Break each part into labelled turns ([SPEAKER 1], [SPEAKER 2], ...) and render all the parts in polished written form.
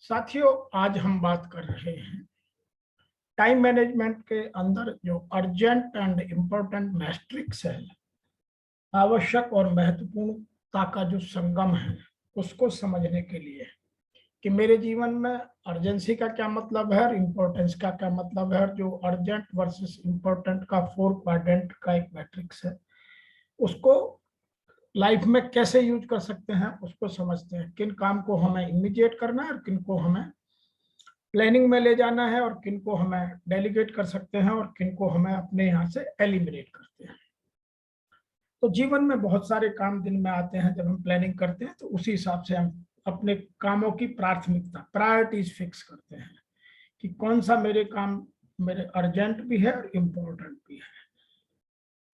[SPEAKER 1] साथियों, आज हम बात कर रहे हैं टाइम मैनेजमेंट के अंदर जो अर्जेंट एंड इम्पोर्टेंट मैट्रिक्स है, आवश्यक और महत्वपूर्णता का जो संगम है, उसको समझने के लिए कि मेरे जीवन में अर्जेंसी का क्या मतलब है और इम्पोर्टेंस का क्या मतलब है। और जो अर्जेंट वर्सेस इम्पोर्टेंट का 4 क्वाड्रेंट का एक मैट्रिक्स है, उसको लाइफ में कैसे यूज कर सकते हैं, उसको समझते हैं। किन काम को हमें इमीडिएट करना है और किन को हमें प्लानिंग में ले जाना है, और किन को हमें डेलीगेट कर सकते हैं और किन को हमें अपने यहाँ से एलिमिनेट करते हैं। तो जीवन में बहुत सारे काम दिन में आते हैं। जब हम प्लानिंग करते हैं तो उसी हिसाब से हम अपने कामों की प्रायोरिटीज फिक्स करते हैं कि कौन सा मेरे काम मेरे अर्जेंट भी है और इम्पोर्टेंट भी है।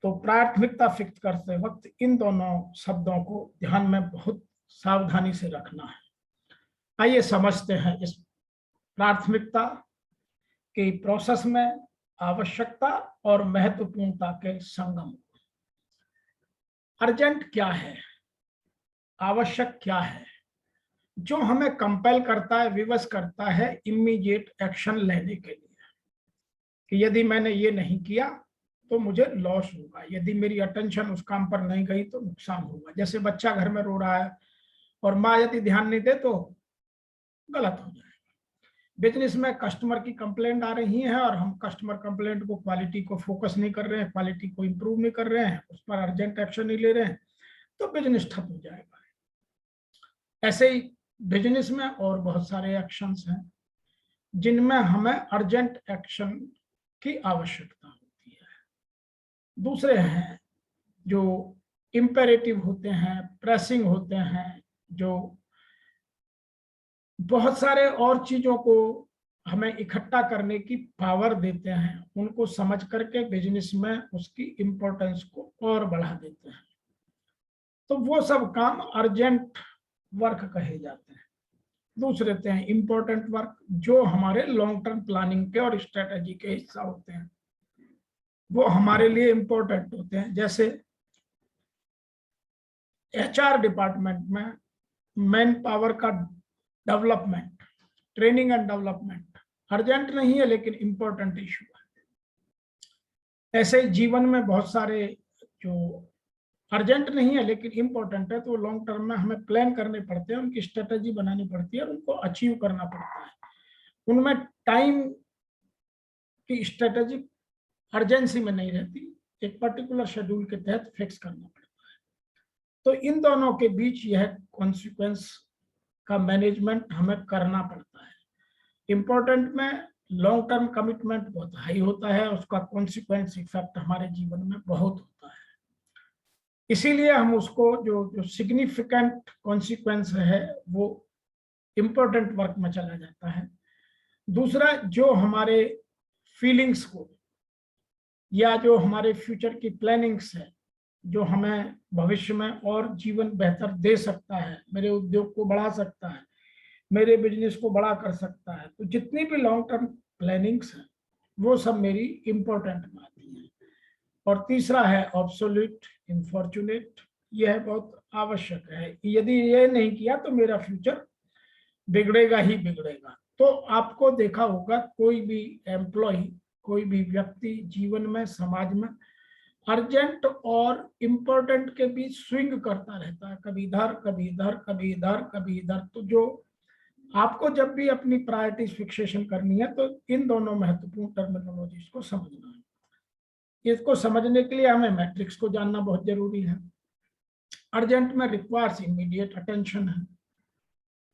[SPEAKER 1] तो प्राथमिकता फिक्स करते वक्त इन दोनों शब्दों को ध्यान में बहुत सावधानी से रखना है। आइए समझते हैं इस प्राथमिकता के प्रोसेस में आवश्यकता और महत्वपूर्णता के संगम। अर्जेंट क्या है, आवश्यक क्या है, जो हमें कंपेल करता है, विवश करता है इमीडिएट एक्शन लेने के लिए कि यदि मैंने ये नहीं किया तो मुझे लॉस होगा, यदि मेरी अटेंशन उस काम पर नहीं गई तो नुकसान होगा। जैसे बच्चा घर में रो रहा है और माँ यदि ध्यान नहीं दे तो गलत हो जाएगा। बिजनेस में कस्टमर की कंप्लेंट आ रही है और हम कस्टमर कंप्लेंट को, क्वालिटी को फोकस नहीं कर रहे हैं, क्वालिटी को इंप्रूव नहीं कर रहे हैं, उस पर अर्जेंट एक्शन नहीं ले रहे हैं, तो बिजनेस ठप हो जाएगा। ऐसे ही बिजनेस में और बहुत सारे एक्शंस हैं जिनमें हमें अर्जेंट एक्शन की आवश्यकता होती है। दूसरे हैं जो इंपेरेटिव होते हैं, प्रेसिंग होते हैं, जो बहुत सारे और चीजों को हमें इकट्ठा करने की पावर देते हैं। उनको समझ करके बिजनेस में उसकी इंपॉर्टेंस को और बढ़ा देते हैं। तो वो सब काम अर्जेंट वर्क कहे जाते हैं। दूसरे हैं इंपॉर्टेंट वर्क, जो हमारे लॉन्ग टर्म प्लानिंग के और स्ट्रेटेजी के हिस्सा होते हैं, वो हमारे लिए इंपॉर्टेंट होते हैं। जैसे एचआर डिपार्टमेंट में मैन पावर का development, training and development urgent नहीं है लेकिन इंपॉर्टेंट इशू है। ऐसे ही जीवन में बहुत सारे जो अर्जेंट नहीं है लेकिन इंपॉर्टेंट है, तो लॉन्ग टर्म में हमें प्लान करने पड़ते हैं, उनकी स्ट्रेटेजी बनानी पड़ती है और उनको अचीव करना पड़ता है। उनमें टाइम की स्ट्रेटेजी अर्जेंसी में नहीं रहती, एक पर्टिकुलर शेड्यूल के तहत फिक्स करना पड़ता है। तो इन दोनों के बीच यह कॉन्सिक्वेंस का मैनेजमेंट हमें करना पड़ता है। इंपॉर्टेंट में लॉन्ग टर्म कमिटमेंट बहुत हाई होता है, उसका कॉन्सिक्वेंस इफेक्ट हमारे जीवन में बहुत होता है। इसीलिए हम उसको जो सिग्निफिकेंट कॉन्सिक्वेंस है वो इंपॉर्टेंट वर्क में चला जाता है। दूसरा, जो हमारे फीलिंग्स को या जो हमारे फ्यूचर की प्लानिंग्स है, जो हमें भविष्य में और जीवन बेहतर दे सकता है, मेरे उद्योग को बढ़ा सकता है, मेरे बिजनेस को बड़ा कर सकता है, तो जितनी भी लॉन्ग टर्म प्लानिंग्स हैं वो सब मेरी इंपॉर्टेंट में आती हैं। और तीसरा है ऑब्सोल्यूट इनफॉर्चुनेट, यह बहुत आवश्यक है। यदि ये नहीं किया तो मेरा फ्यूचर बिगड़ेगा ही बिगड़ेगा। तो आपको देखा होगा कोई भी एम्प्लॉय, कोई भी व्यक्ति जीवन में, समाज में अर्जेंट और इम्पोर्टेंट के बीच स्विंग करता रहता है, कभी इधर कभी इधर, कभी इधर कभी इधर। तो जो आपको जब भी अपनी प्रायोरिटीज फिक्सेशन करनी है तो इन दोनों महत्वपूर्ण टर्मिनोलॉजीज को समझना है। इसको समझने के लिए हमें मैट्रिक्स को जानना बहुत जरूरी है। अर्जेंट में रिक्वायर्स इमीडिएट अटेंशन है।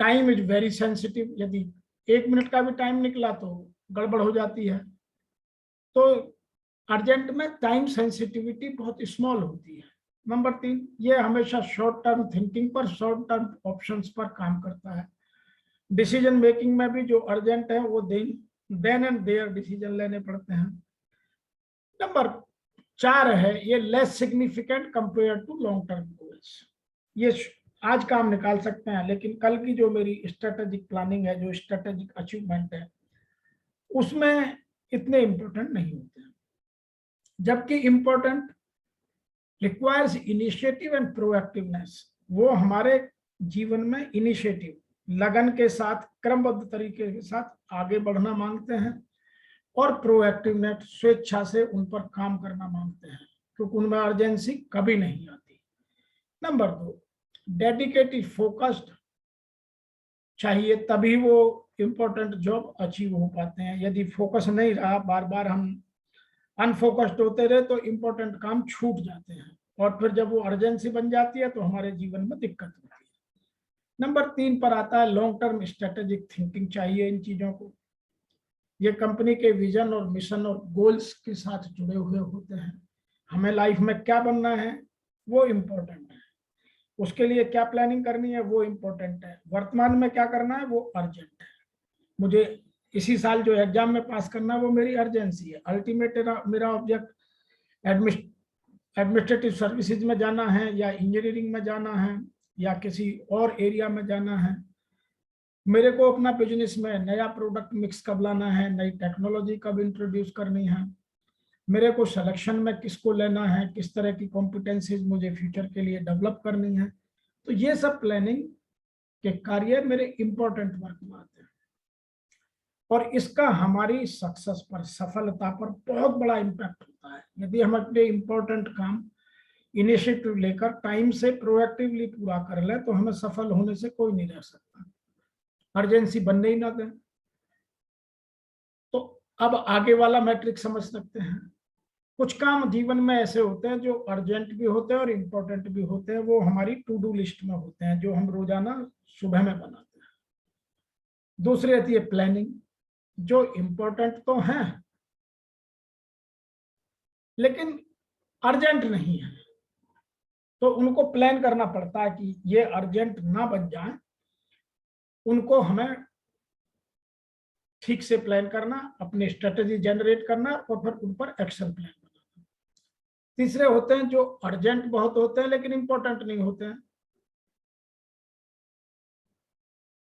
[SPEAKER 1] टाइम इज वेरी सेंसिटिव, यदि 1 मिनट का भी टाइम निकला तो गड़बड़ हो जाती है। तो अर्जेंट में टाइम सेंसिटिविटी बहुत स्मॉल होती है। नंबर 3, ये हमेशा शॉर्ट टर्म थिंकिंग पर, शॉर्ट टर्म ऑप्शंस पर काम करता है। डिसीजन मेकिंग में भी जो अर्जेंट है वो देन एंड देयर डिसीजन लेने पड़ते हैं। नंबर 4 है, ये less significant compare to long term goals. ये आज काम निकाल सकते हैं लेकिन कल की जो मेरी स्ट्रेटेजिक प्लानिंग है, जो स्ट्रेटेजिक अचीवमेंट है, उसमें इतने इंपॉर्टेंट नहीं होते हैं। जबकि important requires initiative and proactiveness, वो हमारे जीवन में इनिशिएटिव, लगन के साथ, क्रमबद्ध तरीके के साथ आगे बढ़ना मांगते हैं, और प्रोएक्टिवनेस, स्वेच्छा से उन पर काम करना मांगते हैं, क्योंकि उनमें अर्जेंसी कभी नहीं आती। नंबर 2, डेडिकेटेड, फोकस्ड चाहिए, तभी वो इम्पोर्टेंट जॉब अचीव हो पाते हैं। यदि फोकस नहीं रहा, बार बार हम अनफोकस्ड होते रहे, तो इम्पोर्टेंट काम छूट जाते हैं, और फिर जब वो अर्जेंसी बन जाती है तो हमारे जीवन में दिक्कत होती है। नंबर 3 पर आता है लॉन्ग टर्म स्ट्रेटेजिक थिंकिंग चाहिए इन चीजों को। ये कंपनी के विजन और मिशन और गोल्स के साथ जुड़े हुए होते हैं। हमें लाइफ में क्या बनना है वो इम्पोर्टेंट है, उसके लिए क्या प्लानिंग करनी है वो इम्पोर्टेंट है, वर्तमान में क्या करना है वो अर्जेंट है। मुझे इसी साल जो एग्जाम में पास करना है वो मेरी अर्जेंसी है। अल्टीमेट मेरा ऑब्जेक्ट एडमिनिस्ट्रेटिव सर्विसेज में जाना है, या इंजीनियरिंग में जाना है, या किसी और एरिया में जाना है। मेरे को अपना बिजनेस में नया प्रोडक्ट मिक्स कब लाना है, नई टेक्नोलॉजी कब इंट्रोड्यूस करनी है, मेरे को सिलेक्शन में किसको लेना है, किस तरह की कॉम्पिटेंसीज मुझे फ्यूचर के लिए डेवलप करनी है। तो ये सब प्लानिंग के कार्य मेरे इंपॉर्टेंट वर्क में आते हैं, और इसका हमारी सक्सेस पर, सफलता पर बहुत बड़ा इम्पैक्ट होता है। यदि हम अपने इंपॉर्टेंट काम इनिशिएटिव लेकर टाइम से प्रोएक्टिवली पूरा कर ले, तो हमें सफल होने से कोई नहीं रह सकता, अर्जेंसी बनने ही ना दें। तो अब आगे वाला मैट्रिक समझ सकते हैं। कुछ काम जीवन में ऐसे होते हैं जो अर्जेंट भी होते हैं और इम्पोर्टेंट भी होते हैं, वो हमारी टू डू लिस्ट में होते हैं, जो हम रोजाना सुबह में बनाते हैं। दूसरी आती है प्लानिंग, जो इम्पोर्टेंट तो हैं लेकिन अर्जेंट नहीं है, तो उनको प्लान करना पड़ता है कि ये अर्जेंट ना बन जाए, उनको हमें ठीक से प्लान करना, अपनी स्ट्रेटेजी जनरेट करना, और फिर उन पर एक्शन प्लान बनाना। तीसरे होते हैं जो अर्जेंट बहुत होते हैं लेकिन इंपॉर्टेंट नहीं होते हैं,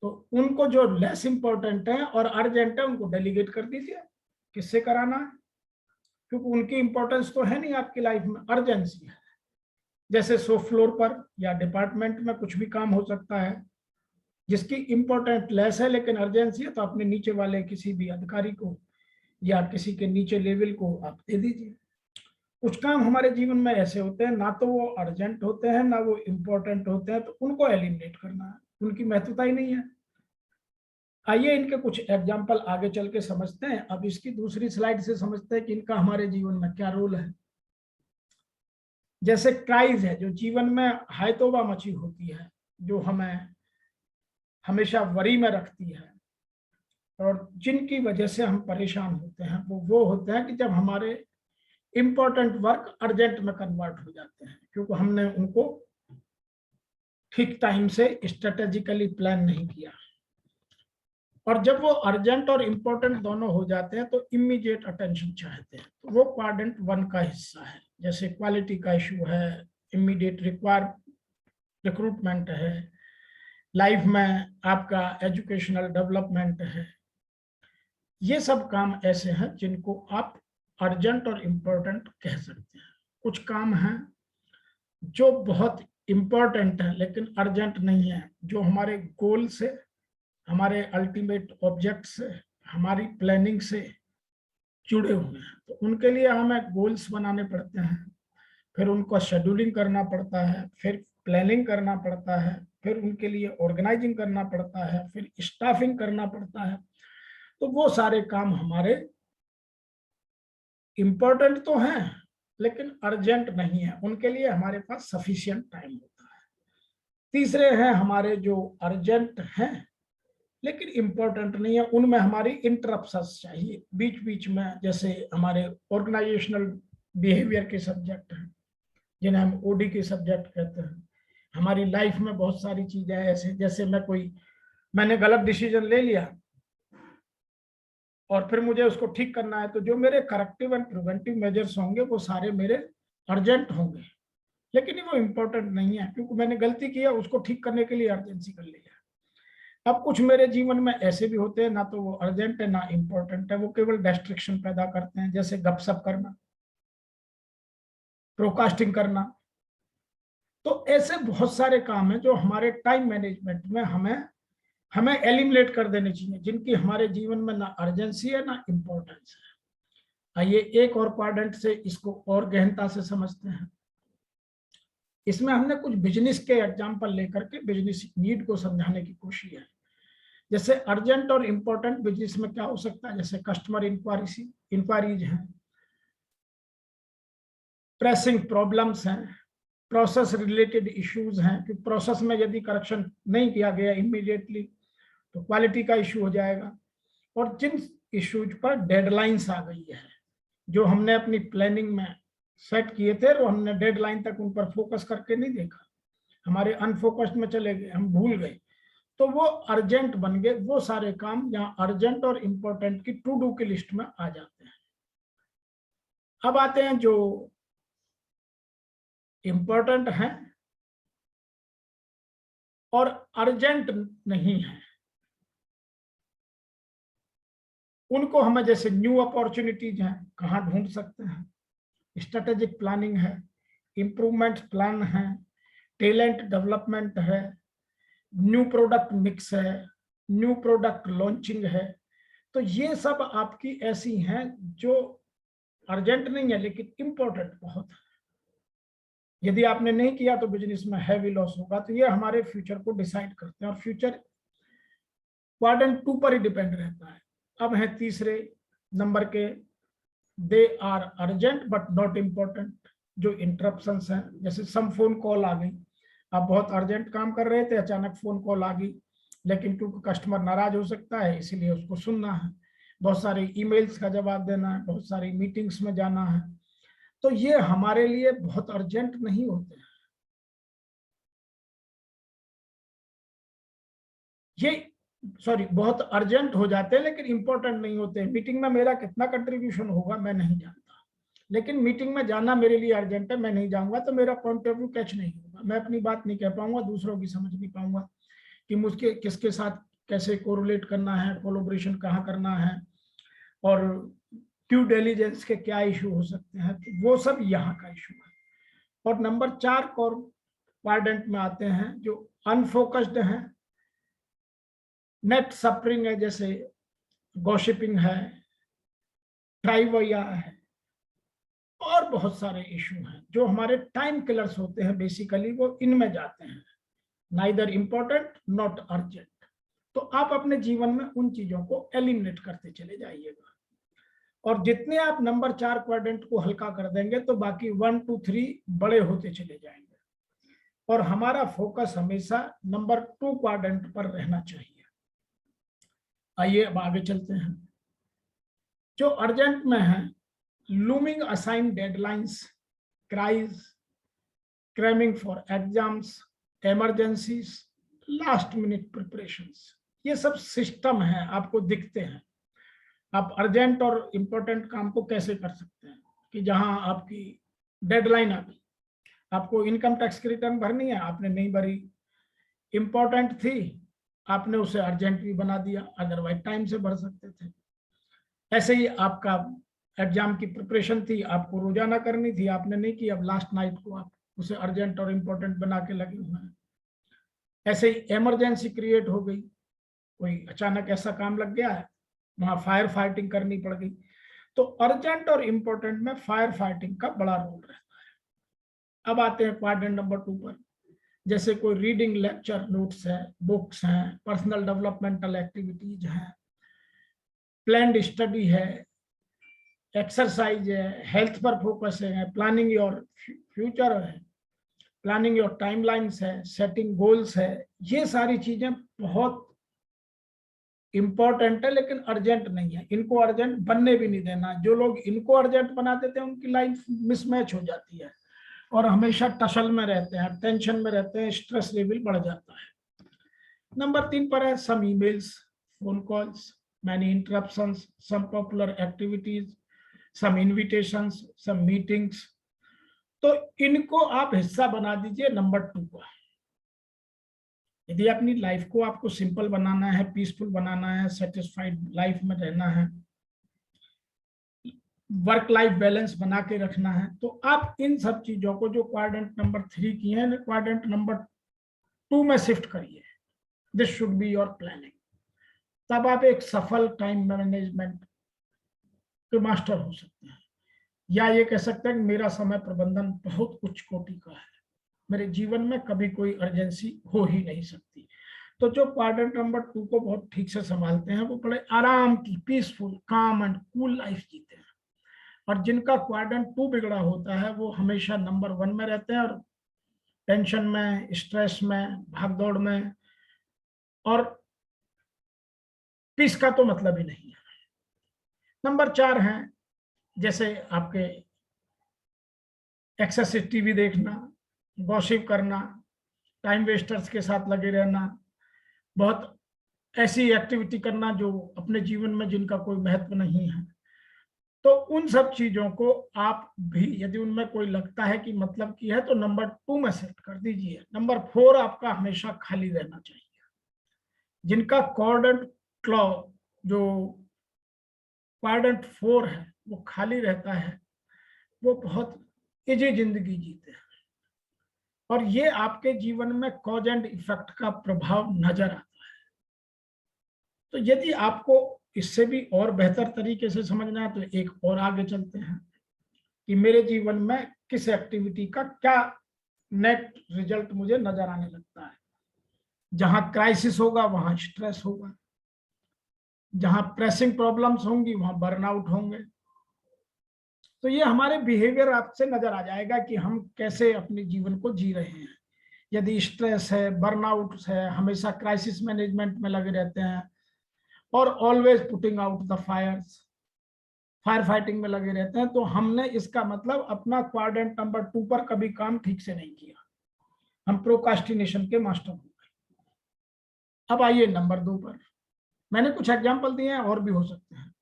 [SPEAKER 1] तो उनको जो लेस इंपॉर्टेंट है और अर्जेंट है उनको डेलीगेट कर दीजिए, किससे कराना है, क्योंकि उनकी इंपॉर्टेंस तो है नहीं आपकी लाइफ में, अर्जेंसी है। जैसे शो फ्लोर पर या डिपार्टमेंट में कुछ भी काम हो सकता है जिसकी इंपॉर्टेंट लेस है लेकिन अर्जेंसी है, तो अपने नीचे वाले किसी भी अधिकारी को या किसी के नीचे लेवल को आप दे दीजिए। कुछ काम हमारे जीवन में ऐसे होते हैं, ना तो वो अर्जेंट होते हैं ना वो इम्पोर्टेंट होते हैं, तो उनको एलिमिनेट करना है, उनकी महत्वता ही नहीं है। आइए इनके कुछ एग्जाम्पल आगे चल के समझते हैं। अब इसकी दूसरी स्लाइड से समझते हैं कि इनका हमारे जीवन में क्या रोल है। जैसे क्राइज है, जो जीवन में हाय तौबा मची होती है, जो हमें हमेशा वरी में रखती है, और जिनकी वजह से हम परेशान होते हैं, वो होते हैं कि जब हमारे इंपॉर्टेंट वर्क अर्जेंट में कन्वर्ट हो जाते हैं, क्योंकि हमने उनको ठीक टाइम से स्ट्रेटेजिकली प्लान नहीं किया। और जब वो अर्जेंट और इम्पोर्टेंट दोनों हो जाते हैं तो इमीडिएट अटेंशन चाहते हैं, तो वो क्वाड्रेंट 1 का हिस्सा है। जैसे क्वालिटी का इशू है, इमीडिएट रिक्रूटमेंट है, लाइफ में आपका एजुकेशनल डेवलपमेंट है, ये सब काम ऐसे हैं जिनको आप अर्जेंट और इम्पोर्टेंट कह सकते हैं। कुछ काम हैं जो बहुत इम्पोर्टेंट है लेकिन अर्जेंट नहीं है, जो हमारे गोल से, हमारे अल्टीमेट ऑब्जेक्ट से, हमारी प्लानिंग से जुड़े हुए हैं। तो उनके लिए हमें गोल्स बनाने पड़ते हैं, फिर उनको शेड्यूलिंग करना पड़ता है, फिर प्लानिंग करना पड़ता है, फिर उनके लिए ऑर्गेनाइजिंग करना पड़ता है, फिर स्टाफिंग करना पड़ता है। तो वो सारे काम हमारे इम्पोर्टेंट तो हैं लेकिन अर्जेंट नहीं है, उनके लिए हमारे पास सफिशिएंट टाइम होता है। तीसरे हैं हमारे जो अर्जेंट हैं लेकिन इम्पोर्टेंट नहीं है, उनमें हमारी इंटरप्शंस चाहिए बीच बीच में। जैसे हमारे ऑर्गेनाइजेशनल बिहेवियर के सब्जेक्ट हैं, जिन्हें हम ओडी के सब्जेक्ट कहते हैं। हमारी लाइफ में बहुत सारी चीजें ऐसे, जैसे मैंने गलत डिसीजन ले लिया और फिर मुझे उसको ठीक करना है, तो जो मेरे करेक्टिव एंड प्रिवेंटिव मेजर्स होंगे वो सारे मेरे अर्जेंट होंगे, लेकिन वो इम्पोर्टेंट नहीं है, क्योंकि मैंने गलती किया, उसको ठीक करने के लिए अर्जेंसी कर लिया। अब कुछ मेरे जीवन में ऐसे भी होते हैं, ना तो वो अर्जेंट है ना इम्पोर्टेंट है, वो केवल डिस्ट्रैक्शन पैदा करते हैं, जैसे गपशप करना, प्रोकास्टिंग करना। तो ऐसे बहुत सारे काम हैं जो हमारे टाइम मैनेजमेंट में हमें हमें एलिमिनेट कर देने चाहिए, जिनकी हमारे जीवन में ना अर्जेंसी है ना इम्पोर्टेंस है। आइए एक और क्वाड्रेंट से इसको और गहनता से समझते हैं। इसमें हमने कुछ बिजनेस के एग्जांपल लेकर के बिजनेस नीड को समझाने की कोशिश है। जैसे अर्जेंट और इम्पोर्टेंट बिजनेस में क्या हो सकता है, जैसे कस्टमर इंक्वायरीज हैं, प्रेसिंग प्रॉब्लम्स हैं, प्रोसेस रिलेटेड इश्यूज हैं कि प्रोसेस में यदि करेक्शन नहीं किया गया इमीडिएटली तो क्वालिटी का इश्यू हो जाएगा। और जिन इश्यूज पर डेडलाइंस आ गई है, जो हमने अपनी प्लानिंग में सेट किए थे, वो हमने डेडलाइन तक उन पर फोकस करके नहीं देखा, हमारे अनफोकस्ड में चले गए, हम भूल गए, तो वो अर्जेंट बन गए। वो सारे काम यहाँ अर्जेंट और इम्पोर्टेंट की टू डू की लिस्ट में आ जाते हैं। अब आते हैं जो इम्पोर्टेंट हैं और अर्जेंट नहीं है, उनको हमें जैसे न्यू अपॉर्चुनिटीज हैं कहाँ ढूंढ सकते हैं, स्ट्रेटेजिक प्लानिंग है, इम्प्रूवमेंट प्लान है, टैलेंट डेवलपमेंट है, न्यू प्रोडक्ट मिक्स है, न्यू प्रोडक्ट लॉन्चिंग है। तो ये सब आपकी ऐसी हैं जो अर्जेंट नहीं है लेकिन इंपॉर्टेंट बहुत है। यदि आपने नहीं किया तो बिजनेस में हैवी लॉस होगा। तो ये हमारे फ्यूचर को डिसाइड करते हैं और फ्यूचर क्वाड्रेंट 2 पर ही डिपेंड रहता है। अब है तीसरे नंबर के, they are urgent but not important. जो इंटरप्शंस हैं, जैसे सम फोन कॉल आ गई, आप बहुत अर्जेंट काम कर रहे थे, अचानक फोन कॉल आ गई, लेकिन क्योंकि कस्टमर नाराज हो सकता है इसीलिए उसको सुनना है, बहुत सारे ईमेल्स का जवाब देना है, बहुत सारी मीटिंग्स में जाना है। तो ये हमारे लिए बहुत अर्जेंट नहीं होते हैं। ये बहुत अर्जेंट हो जाते हैं लेकिन इंपॉर्टेंट नहीं होते। मीटिंग में मेरा कितना कंट्रीब्यूशन होगा मैं नहीं जानता, लेकिन मीटिंग में जाना मेरे लिए अर्जेंट है, मैं नहीं जाऊंगा तो मेरा पॉइंट ऑफ व्यू कैच नहीं होगा, मैं अपनी बात नहीं कह पाऊंगा, दूसरों की समझ नहीं पाऊंगा कि मुझके किसके साथ कैसे कोरिलेट करना है, कोलैबोरेशन कहाँ करना है, और ड्यू डिलिजेंस के क्या इशू हो सकते हैं। तो वो सब यहाँ का इशू है। और नंबर 4 क्वाड्रेंट में आते हैं जो अनफोकस्ड हैं, नेट सफरिंग है, जैसे गॉसिपिंग है, ट्राइवया है, और बहुत सारे इशू हैं जो हमारे टाइम किलर्स होते हैं, बेसिकली वो इनमें जाते हैं, नाइदर इंपॉर्टेंट नॉट अर्जेंट। तो आप अपने जीवन में उन चीजों को एलिमिनेट करते चले जाइएगा, और जितने आप नंबर 4 क्वाड्रेंट को हल्का कर देंगे तो बाकी 1 2 3 बड़े होते चले जाएंगे, और हमारा फोकस हमेशा नंबर 2 क्वाड्रेंट पर रहना चाहिए। आइए अब आगे चलते हैं। जो अर्जेंट में है, looming assign deadlines, cries, cramming for exams, emergencies, last minute preparations, ये सब सिस्टम है, आपको दिखते हैं। आप अर्जेंट और इम्पोर्टेंट काम को कैसे कर सकते हैं कि जहां आपकी डेडलाइन आ गई, आपको इनकम टैक्स की रिटर्न भरनी है, आपने नहीं भरी, इंपॉर्टेंट थी, आपने उसे अर्जेंट भी बना दिया, अदरवाइज टाइम से भर सकते थे। ऐसे ही आपका एग्जाम की प्रिपरेशन थी, आपको रोजाना करनी थी, आपने नहीं की, अब लास्ट नाइट को आप उसे अर्जेंट और इम्पोर्टेंट बना के लगे हुए हैं। ऐसे ही इमरजेंसी क्रिएट हो गई, कोई अचानक ऐसा काम लग गया है, वहां फायर फाइटिंग करनी पड़ गई। तो अर्जेंट और इम्पोर्टेंट में फायर फाइटिंग का बड़ा रोल रहता है। अब आते हैं क्वाड्रेंट नंबर 2 पर, जैसे कोई रीडिंग लेक्चर नोट्स है, बुक्स हैं, पर्सनल डेवलपमेंटल एक्टिविटीज हैं, प्लान्ड स्टडी है, एक्सरसाइज है, हेल्थ पर फोकस है, प्लानिंग योर फ्यूचर है, प्लानिंग योर टाइमलाइंस है, सेटिंग गोल्स है। ये सारी चीजें बहुत इंपॉर्टेंट है लेकिन अर्जेंट नहीं है, इनको अर्जेंट बनने भी नहीं देना। जो लोग इनको अर्जेंट बना देते हैं उनकी लाइफ मिसमैच हो जाती है और हमेशा टसल में रहते हैं, टेंशन में रहते हैं, स्ट्रेस लेवल बढ़ जाता है। नंबर 3 पर है some emails, phone calls, many interruptions, some popular activities, some invitations, some meetings. तो इनको आप हिस्सा बना दीजिए नंबर 2 का। यदि अपनी लाइफ को आपको सिंपल बनाना है, पीसफुल बनाना है, सेटिस्फाइड लाइफ में रहना है, वर्क लाइफ बैलेंस बना के रखना है, तो आप इन सब चीजों को जो क्वाड्रेंट नंबर 3 की है, क्वाड्रेंट नंबर 2 में शिफ्ट करिए। This should be your planning. तब आप एक सफल टाइम मैनेजमेंट के मास्टर हो सकते हैं, या ये कह सकते हैं कि मेरा समय प्रबंधन बहुत उच्च कोटि का है, मेरे जीवन में कभी कोई अर्जेंसी हो ही नहीं सकती। तो जो क्वाड्रेंट नंबर 2 को बहुत ठीक से संभालते हैं वो बड़े आराम की, पीसफुल, काम एंड कूल लाइफ जीते हैं। और जिनका क्वाड्रेंट 2 बिगड़ा होता है वो हमेशा नंबर 1 में रहते हैं, और टेंशन में, स्ट्रेस में, भागदौड़ में, और पीस का तो मतलब ही नहीं है। नंबर 4 है जैसे आपके एक्सेसिव टीवी देखना, गॉसिप करना, टाइम वेस्टर्स के साथ लगे रहना, बहुत ऐसी एक्टिविटी करना जो अपने जीवन में जिनका कोई महत्व नहीं है। तो उन सब चीजों को आप भी, यदि उनमें कोई लगता है कि मतलब की है, तो नंबर 2 में सेट कर दीजिए। नंबर 4 आपका हमेशा खाली रहना चाहिए। जिनका क्वाड्रेंट क्लॉ जो क्वाड्रेंट 4 है वो खाली रहता है, वो बहुत इजी जिंदगी जीते हैं, और ये आपके जीवन में कॉज एंड इफेक्ट का प्रभाव नजर आता है। तो यदि आपको इससे भी और बेहतर तरीके से समझना है तो एक और आगे चलते हैं कि मेरे जीवन में किस एक्टिविटी का क्या नेट रिजल्ट मुझे नजर आने लगता है। जहां क्राइसिस होगा वहां स्ट्रेस होगा, जहां प्रेसिंग प्रॉब्लम्स होंगी वहां बर्नआउट होंगे। तो ये हमारे बिहेवियर आपसे नजर आ जाएगा कि हम कैसे अपने जीवन को जी रहे हैं। यदि स्ट्रेस है, बर्नआउट है, हमेशा क्राइसिस मैनेजमेंट में लगे रहते हैं, और always putting out the Fyers, fire fighting में लगे रहते हैं, तो हमने इसका मतलब अपना क्वाड्रेंट नंबर 2 पर कभी काम ठीक से नहीं किया, हम प्रोकास्टिनेशन के मास्टर हो गए। अब आइए नंबर 2 पर। मैंने कुछ एग्जांपल दिए हैं, और भी हो सकते हैं।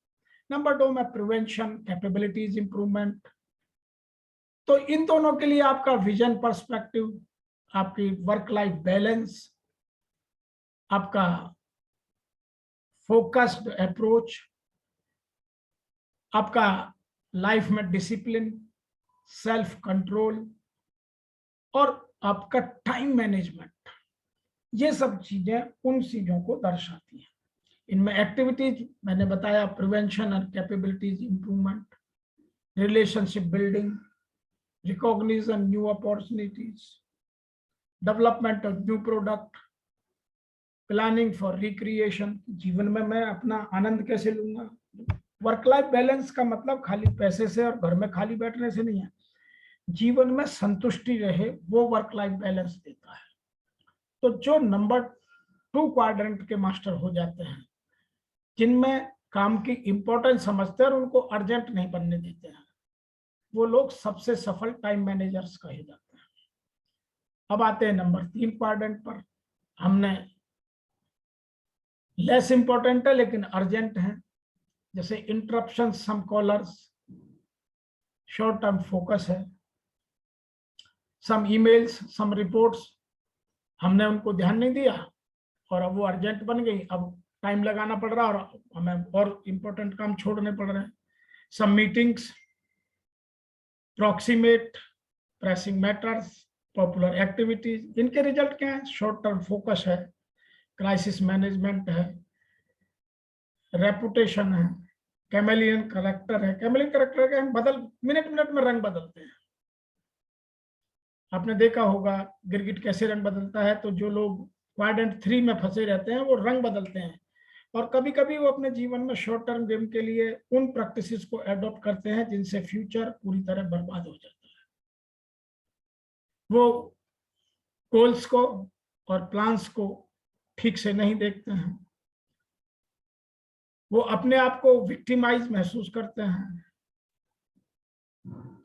[SPEAKER 1] नंबर 2 में प्रिवेंशन, कैपेबिलिटीज इंप्रूवमेंट। तो इन दोनों के लिए आपका विजन, पर्सपेक्टिव, आपकी वर्क लाइफ बैलेंस, आपका फोकस्ड अप्रोच, आपका लाइफ में डिसिप्लिन, सेल्फ कंट्रोल, और आपका टाइम मैनेजमेंट, ये सब चीजें उन चीजों को दर्शाती हैं। इनमें एक्टिविटीज मैंने बताया, prevention and capabilities improvement, relationship building, recognition new opportunities, development of new product, planning for recreation, जीवन में मैं अपना आनंद कैसे लूंगा। वर्क लाइफ बैलेंस का मतलब खाली पैसे से और घर में खाली बैठने से नहीं है, जीवन में संतुष्टि रहे, वो वर्क लाइफ बैलेंस देता है। तो जो नंबर 2 क्वाड्रेंट के मास्टर हो जाते हैं, जिनमें काम की इंपॉर्टेंस समझते हैं और उनको अर्जेंट नहीं बनने देते हैं, वो लोग सबसे सफल टाइम मैनेजर्स कहे जाते हैं। अब आते हैं नंबर 3 क्वाड्रेंट पर। हमने लेस इंपॉर्टेंट है लेकिन अर्जेंट है, जैसे इंटरप्शन, सम कॉलर्स, शॉर्ट टर्म फोकस है, सम ईमेल्स, सम रिपोर्ट्स, हमने उनको ध्यान नहीं दिया और अब वो अर्जेंट बन गई, अब टाइम लगाना पड़ रहा और हमें और इंपॉर्टेंट काम छोड़ने पड़ रहे हैं। Some meetings, proximate, pressing matters, popular activities, इनके रिजल्ट क्या है? शॉर्ट टर्म फोकस है, क्राइसिस मैनेजमेंट है, रेपुटेशन है, कैमेलियन करेक्टर है। कैमेलियन करेक्टर के हम मिनट मिनट में रंग बदलते हैं। आपने देखा होगा गिरगिट कैसे रंग बदलता है, तो जो लोग क्वाड्रेंट 3 में फंसे रहते हैं वो रंग बदलते हैं, और कभी कभी वो अपने जीवन में शॉर्ट टर्म गेम के लिए उन प्रैक्टिसेस को एडॉप्ट करते हैं जिनसे फ्यूचर पूरी तरह बर्बाद हो जाता है। वो गोल्स को और प्लान्स को ठीक से नहीं देखते हैं, वो अपने आप को विक्टिमाइज महसूस करते हैं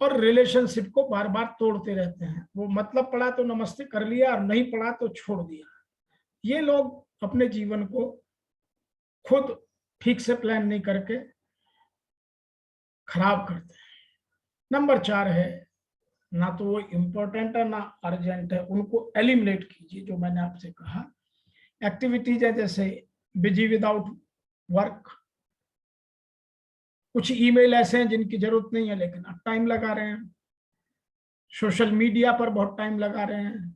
[SPEAKER 1] और रिलेशनशिप को बार बार तोड़ते रहते हैं। वो मतलब पड़ा तो नमस्ते कर लिया और नहीं पड़ा तो छोड़ दिया। ये लोग अपने जीवन को खुद ठीक से प्लान नहीं करके खराब करते हैं। नंबर 4 है, ना तो वो इम्पोर्टेंट है ना अर्जेंट है, उनको एलिमिनेट कीजिए। जो मैंने आपसे कहा एक्टिविटीज है जैसे बिजी विदाउट वर्क, कुछ ईमेल ऐसे हैं जिनकी जरूरत नहीं है लेकिन अब टाइम लगा रहे हैं, सोशल मीडिया पर बहुत टाइम लगा रहे हैं,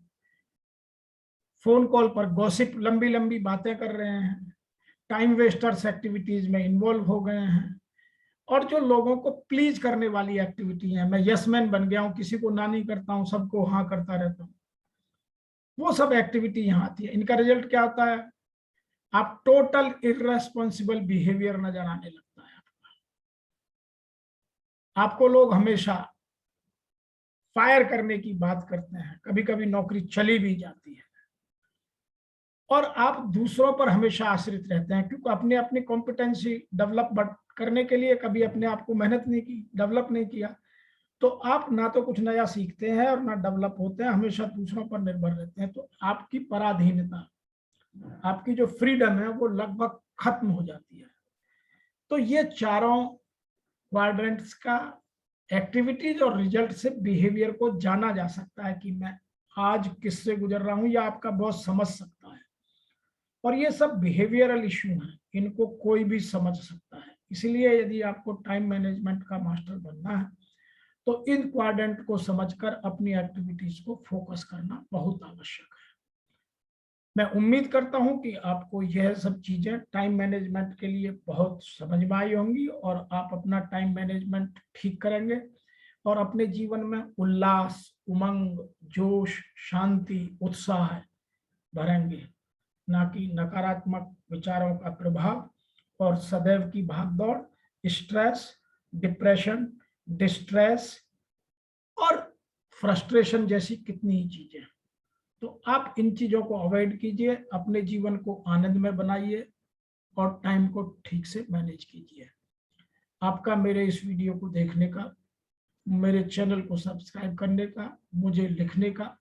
[SPEAKER 1] फोन कॉल पर गॉसिप लंबी लंबी बातें कर रहे हैं, टाइम वेस्टर्स एक्टिविटीज में इन्वॉल्व हो गए हैं, और जो लोगों को प्लीज करने वाली एक्टिविटी है, मैं यस मैन बन गया हूं, किसी को ना नहीं करता हूं, सबको हाँ करता रहता हूं, वो सब एक्टिविटी यहाँ आती है। इनका रिजल्ट क्या होता है? आप टोटल इररेस्पॉन्सिबल बिहेवियर नजर आने लगता है। आपको लोग हमेशा फायर करने की बात करते हैं, कभी कभी नौकरी चली भी जाती है, और आप दूसरों पर हमेशा आश्रित रहते हैं, क्योंकि अपने अपनी कॉम्पिटेंसी डेवलप करने के लिए कभी अपने आप को मेहनत नहीं की, डेवलप नहीं किया, तो आप ना तो कुछ नया सीखते हैं और ना डेवलप होते हैं, हमेशा दूसरों पर निर्भर रहते हैं। तो आपकी पराधीनता, आपकी जो फ्रीडम है वो लगभग खत्म हो जाती है। तो ये चारों क्वाड्रेंट्स का एक्टिविटीज और रिजल्ट से बिहेवियर को जाना जा सकता है कि मैं आज किससे गुजर रहा हूं, या आपका बॉस समझ सकता है। और ये सब बिहेवियरल इशू हैं, इनको कोई भी समझ सकता है। इसलिए यदि आपको टाइम मैनेजमेंट का मास्टर बनना है तो इन क्वाड्रेंट को समझकर अपनी एक्टिविटीज को फोकस करना बहुत आवश्यक है। मैं उम्मीद करता हूं कि आपको यह सब चीजें टाइम मैनेजमेंट के लिए बहुत समझ में आई होंगी, और आप अपना टाइम मैनेजमेंट ठीक करेंगे और अपने जीवन में उल्लास, उमंग, जोश, शांति, उत्साह भरेंगे, ना कि नकारात्मक विचारों का प्रभाव और सदैव की भागदौड़, स्ट्रेस, डिप्रेशन, डिस्ट्रेस और फ्रस्ट्रेशन जैसी कितनी ही चीजें। तो आप इन चीजों को अवॉइड कीजिए, अपने जीवन को आनंद में बनाइए और टाइम को ठीक से मैनेज कीजिए। आपका मेरे इस वीडियो को देखने का, मेरे चैनल को सब्सक्राइब करने का, मुझे लिखने का